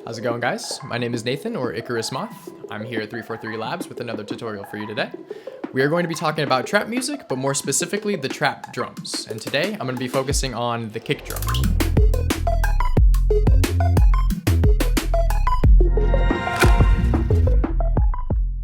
How's it going, guys? My name is Nathan, or Icarus Moth. I'm here at 343 Labs with another tutorial for you today. We are going to be talking about trap music, but more specifically the trap drums. And today I'm going to be focusing on the kick drums.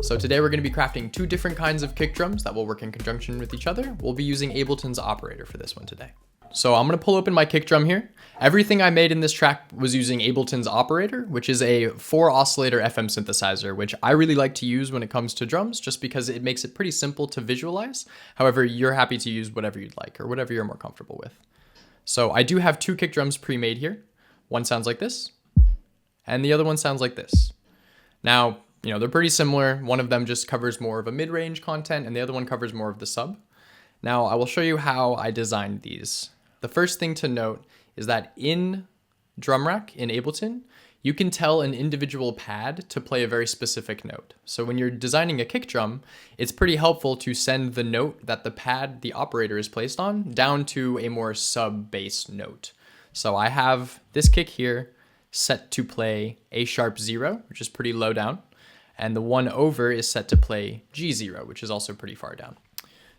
So today we're going to be crafting two different kinds of kick drums that will work in conjunction with each other. We'll be using Ableton's operator for this one today. So I'm going to pull open my kick drum here. Everything I made in this track was using Ableton's operator, which is a 4-oscillator FM synthesizer, which I really like to use when it comes to drums, just because it makes it pretty simple to visualize. However, you're happy to use whatever you'd like or whatever you're more comfortable with. So I do have two kick drums pre-made here. One sounds like this, and the other one sounds like this. Now, they're pretty similar. One of them just covers more of a mid-range content, and the other one covers more of the sub. Now, I will show you how I designed these. The first thing to note is that in Drum Rack in Ableton, you can tell an individual pad to play a very specific note. So when you're designing a kick drum, it's pretty helpful to send the note that the pad the operator is placed on down to a more sub-bass note. So I have this kick here set to play A#0, which is pretty low down, and the one over is set to play G0, which is also pretty far down.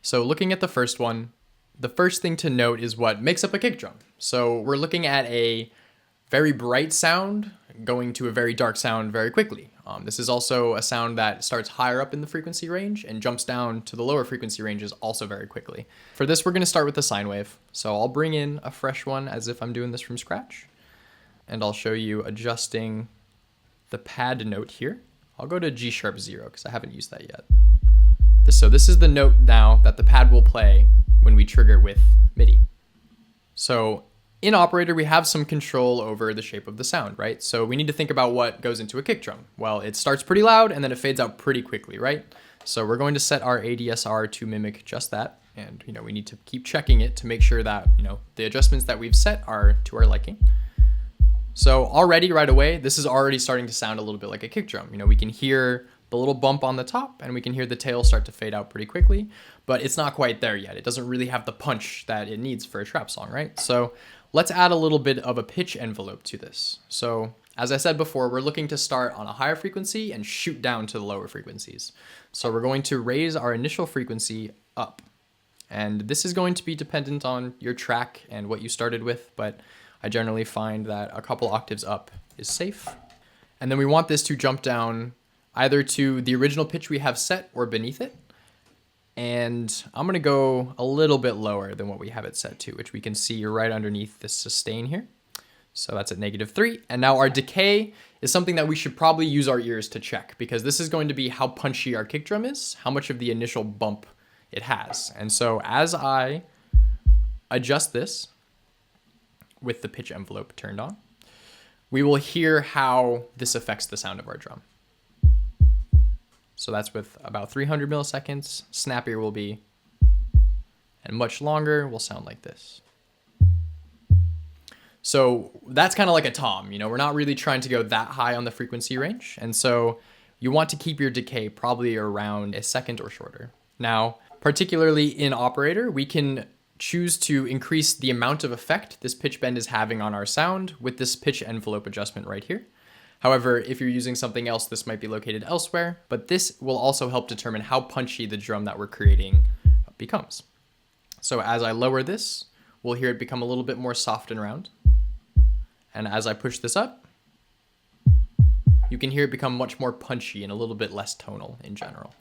So looking at the first one, the first thing to note is what makes up a kick drum. So we're looking at a very bright sound going to a very dark sound very quickly. This is also a sound that starts higher up in the frequency range and jumps down to the lower frequency ranges also very quickly. For this, we're going to start with the sine wave. So I'll bring in a fresh one as if I'm doing this from scratch. And I'll show you adjusting the pad note here. I'll go to G#0 because I haven't used that yet. So this is the note now that the pad will play when we trigger with MIDI. So in operator, we have some control over the shape of the sound, right? So we need to think about what goes into a kick drum. Well, it starts pretty loud and then it fades out pretty quickly, right? So we're going to set our ADSR to mimic just that. And we need to keep checking it to make sure that the adjustments that we've set are to our liking. So already right away, this is already starting to sound a little bit like a kick drum. We can hear the little bump on the top and we can hear the tail start to fade out pretty quickly, but it's not quite there yet. It doesn't really have the punch that it needs for a trap song, right? So let's add a little bit of a pitch envelope to this. So as I said before, we're looking to start on a higher frequency and shoot down to the lower frequencies. So we're going to raise our initial frequency up. And this is going to be dependent on your track and what you started with, but I generally find that a couple octaves up is safe. And then we want this to jump down either to the original pitch we have set or beneath it. And I'm going to go a little bit lower than what we have it set to, which we can see right underneath this sustain here. So that's at -3. And now our decay is something that we should probably use our ears to check, because this is going to be how punchy our kick drum is, how much of the initial bump it has. And so as I adjust this with the pitch envelope turned on, we will hear how this affects the sound of our drum. So that's with about 300 milliseconds. Snappier will be, and much longer will sound like this. So that's kind of like a tom, we're not really trying to go that high on the frequency range. And so you want to keep your decay probably around a second or shorter. Now, particularly in operator, we can choose to increase the amount of effect this pitch bend is having on our sound with this pitch envelope adjustment right here. However, if you're using something else, this might be located elsewhere, but this will also help determine how punchy the drum that we're creating becomes. So as I lower this, we'll hear it become a little bit more soft and round. And as I push this up, you can hear it become much more punchy and a little bit less tonal in general.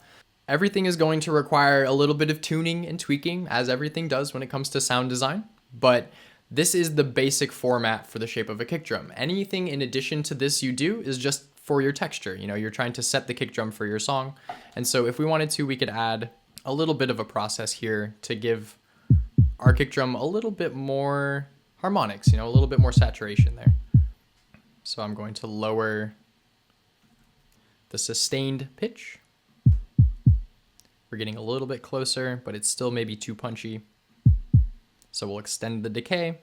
Everything is going to require a little bit of tuning and tweaking, as everything does when it comes to sound design, but this is the basic format for the shape of a kick drum. Anything in addition to this you do is just for your texture. You're trying to set the kick drum for your song. And so if we wanted to, we could add a little bit of a process here to give our kick drum a little bit more harmonics, a little bit more saturation there. So I'm going to lower the sustained pitch. We're getting a little bit closer, but it's still maybe too punchy. So we'll extend the decay.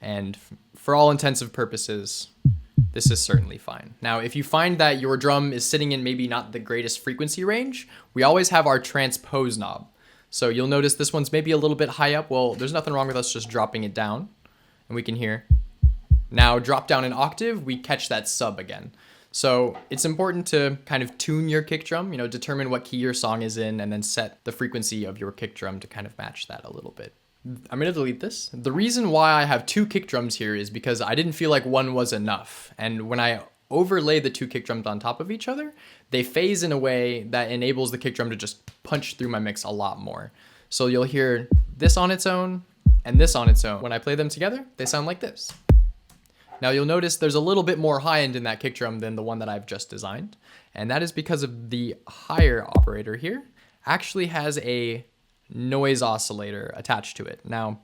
And for all intensive purposes, this is certainly fine. Now, if you find that your drum is sitting in maybe not the greatest frequency range, we always have our transpose knob. So you'll notice this one's maybe a little bit high up. Well, there's nothing wrong with us just dropping it down, and we can hear Now drop down an octave, we catch that sub again. So it's important to kind of tune your kick drum, determine what key your song is in, and then set the frequency of your kick drum to kind of match that a little bit. I'm gonna delete this. The reason why I have 2 kick drums here is because I didn't feel like one was enough. And when I overlay the 2 kick drums on top of each other, they phase in a way that enables the kick drum to just punch through my mix a lot more. So you'll hear this on its own and this on its own. When I play them together, they sound like this. Now you'll notice there's a little bit more high end in that kick drum than the one that I've just designed. And that is because of the higher operator here actually has a noise oscillator attached to it. Now,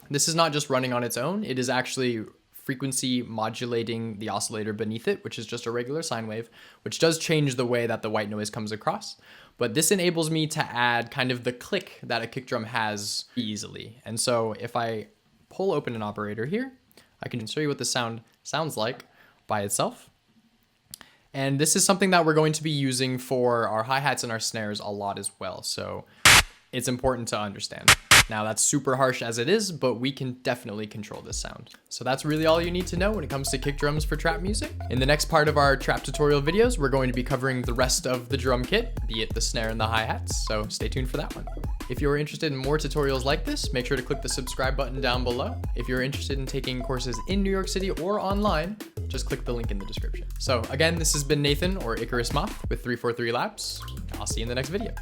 this is not just running on its own, it is actually frequency modulating the oscillator beneath it, which is just a regular sine wave, which does change the way that the white noise comes across. But this enables me to add kind of the click that a kick drum has easily. And so if I pull open an operator here, I can show you what the sound sounds like by itself. And this is something that we're going to be using for our hi-hats and our snares a lot as well. So it's important to understand. Now that's super harsh as it is, but we can definitely control this sound. So that's really all you need to know when it comes to kick drums for trap music. In the next part of our trap tutorial videos, we're going to be covering the rest of the drum kit, be it the snare and the hi-hats, so stay tuned for that one. If you're interested in more tutorials like this, make sure to click the subscribe button down below. If you're interested in taking courses in New York City or online, just click the link in the description. So again, this has been Nathan or Icarus Moth with 343 Labs. I'll see you in the next video.